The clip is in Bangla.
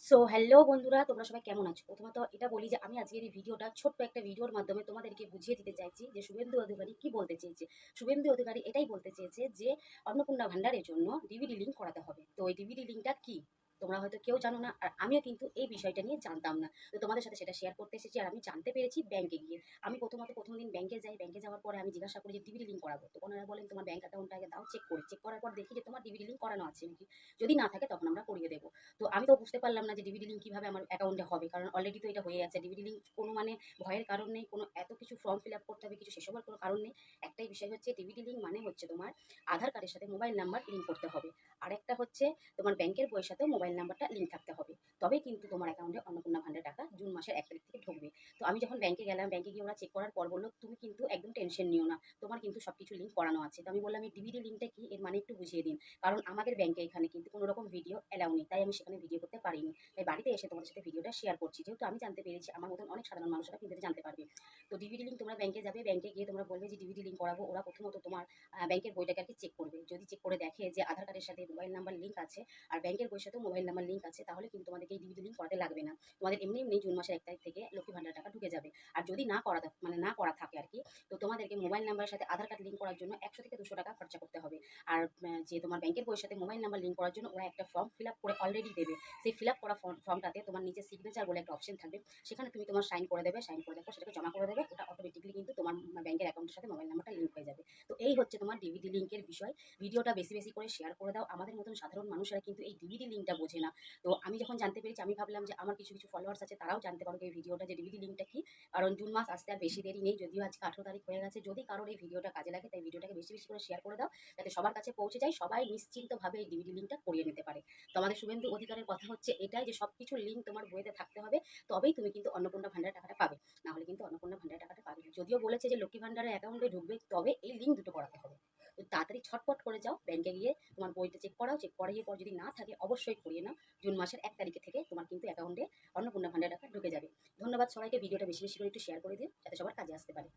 সো হ্যালো বন্ধুরা, তোমরা সবাই কেমন আছো? প্রথমত এটা বলি যে আমি আজকের এই ভিডিওটা ছোট্ট একটা ভিডিওর মাধ্যমে তোমাদেরকে বুঝিয়ে দিতে চাইছি যে শুভেন্দু অধিকারী কি বলতে চেয়েছে। শুভেন্দু অধিকারী এটাই বলতে চেয়েছে যে অন্নপূর্ণা ভান্ডারের জন্য ডিভিডি লিঙ্ক করাতে হবে। তো ওই ডিভিডি লিঙ্কটা কি তোমরা হয়তো কেউ জানো না, আর আমিও কিন্তু এই বিষয়টা নিয়ে জানতাম না। তো তোমাদের সাথে সেটা শেয়ার করতে এসেছি, আর আমি জানতে পেরেছি ব্যাংকে গিয়ে। আমি প্রথম দিন ব্যাংকে যাই, ব্যাংকে যাওয়ার পরে আমি জিজ্ঞাসা করি যে ডিভিডি লিঙ্ক করাবো, তো ওনারা বলেন তোমার ব্যাংক অ্যাকাউন্টটা আগে দাও, চেক করি। চেক করার পর দেখি যে তোমার ডিভিডি লিঙ্ক করানো আছে নাকি। যদি না থাকে তখন আমরা করিয়ে দেবো। তো আমি তো বুঝতে পারলাম না যে ডিভিডি লিঙ্ক কিভাবে আমার অ্যাকাউন্টে হবে, কারণ অলরেডি তো এটা হয়ে আছে। ডিভিডি লিঙ্ক কোনো মানে ভয়ের কারণ নেই, কোনো এত কিছু ফর্ম ফিল আপ করতে হবে কিছু সেসবের কোনো কারণ নেই। একটাই বিষয় হচ্ছে ডিভিডি লিঙ্ক মানে হচ্ছে তোমার আধার কার্ডের সাথে মোবাইল নাম্বার লিঙ্ক করতে হবে। আর একটা হচ্ছে তোমার ব্যাংকের বইয়ের সাথে মোবাইল নাম্বারটা লিঙ্ক থাকতে হবে। তবেই কিন্তু তোমার অ্যাকাউন্টে অন্নপূর্ণা ভান্ডার টাকা জুন মাসের 1 তারিখ থেকে ঢুকবে। তো আমি যখন ব্যাংকে গেলাম, ব্যাংকে গিয়ে ওরা চেক করার পর বললো তুমি কিন্তু একদম টেনশন নিও না, তোমার কিন্তু সবকিছু লিঙ্ক করানো আছে। তো আমি বললাম এই ডিভিডি লিঙ্কটা কি, এর মানে একটু বুঝিয়ে দিন। কারণ আমাদের ব্যাংকে এখানে কিন্তু কোনো রকম ভিডিও অ্যালাউ নেই, তাই আমি সেখানে ভিডিও করতে পারিনি। তাই বাড়িতে এসে তোমাদের সাথে ভিডিওটা শেয়ার করছি, যেহেতু আমি জানতে পেরেছি আমার মতন অনেক সাধারণ মানুষরা কিন্তু এটা জানতে পারবে। তো ডিভিডি লিঙ্ক তোমরা ব্যাংকে যাবে, ব্যাংকে গিয়ে তোমরা বলবে যে ডিভিডি লিঙ্ক করাবো। ওরা প্রথমত তোমার ব্যাংকের বইটাকে আর কি চেক করবে। যদি চেক করে দেখে যে আধার কার্ডের সাথে মোবাইল নাম্বার লিঙ্ক আছে আর ব্যাংকের বইয়ের সাথেও মোবাইল নাম্বার লিঙ্ক আছে, তাহলে কিন্তু তোমাদেরকে এই ডিভিডি লিঙ্ক করাতে লাগবে না। তোমাদের এমনি এমনি জুন মাসের 1 তারিখ থেকে লক্ষ্মী ভান্ডার টাকা ঢুকে যাবে। আর যদি না করা মানে না করা থাকে আর কি, তো তোমাদেরকে মোবাইল নাম্বারের সাথে আধার কার্ড লিঙ্ক করার জন্য 100 থেকে 200 টাকা খরচা করতে হবে। আর যে তোমার ব্যাংকের বইয়ের সাথে মোবাইল নাম্বার লিঙ্ক করার জন্য ওরা একটা ফর্ম ফিল আপ করে অলরেডি দেবে। সেই ফিল আপ করা ফর্মটাতে তোমার নিচে সিগনেচার বলে একটা অপশন থাকবে, সেখানে তুমি তোমার সাইন করে দেবে। সাইন করে দেওয়ার পর সেটাকে জমা করে দেবে, ওটা অটোমেটিকলি কিন্তু তোমার ব্যাংকের অ্যাকাউন্টের সাথে মোবাইল নাম্বারটা লিঙ্ক হয়ে যাবে। তো এই হচ্ছে তোমার ডিভিডি লিঙ্কের বিষয়। ভিডিওটা বেশি বেশি করে শেয়ার করে দাও। আমাদের মতন সাধারণ মানুষেরা কিন্তু এই ডিভিডি লিঙ্কটা বোঝে না। তো আমি যখন জানতে পেরেছি আমি ভাবলাম যে আমার কিছু কিছু ফলোয়ার্স আছে, তারাও জানতে পারবে এই ভিডিওটা যে ডিভিডি লিঙ্কটা কি। কারণ জুন মাস আসতে আর বেশি দেরি নেই, যদিও আজকে 18 তারিখ হয়ে গেছে। যদি কারোর এই ভিডিওটা কাজে লাগে তাই ভিডিওটাকে বেশি বেশি করে শেয়ার করে দাও, যাতে সবার কাছে পৌঁছে যায়, সবাই নিশ্চিন্তভাবে এই ডিভিডি লিঙ্কটা করিয়ে নিতে পারে। তো আমাদের শুভেন্দু অধিকারের কথা হচ্ছে এটাই যে সবকিছু লিঙ্ক তোমার বইতে থাকতে হবে, তবেই তুমি কিন্তু অন্নপূর্ণা ভান্ডার টাকাটা পাবে। না হলে কিন্তু অন্নপূর্ণা ভান্ডার টাকাটা পাবে না। যদিও বলেছে যে লক্ষ্মী ভান্ডারের অ্যাকাউন্টে ঢুকবে, তবে এই লিঙ্ক দুটো করাতে হবে। তো তাড়াতাড়ি ছটপট করে যাও ব্যাংকে গিয়ে, তোমার বইটা চেক করাও। চেক করাইয়ে পর যদি না থাকে অবশ্যই করিয়ে নাও। জুন মাসের 1 তারিখে থেকে তোমার কিন্তু অ্যাকাউন্টে অন্নপূর্ণা ভান্ডার টাকা ঢুকে যাবে। ধন্যবাদ সবাইকে। ভিডিওটা বেশি বেশি করে একটু শেয়ার করে দিও, যাতে সবার কাজে আসতে পারে।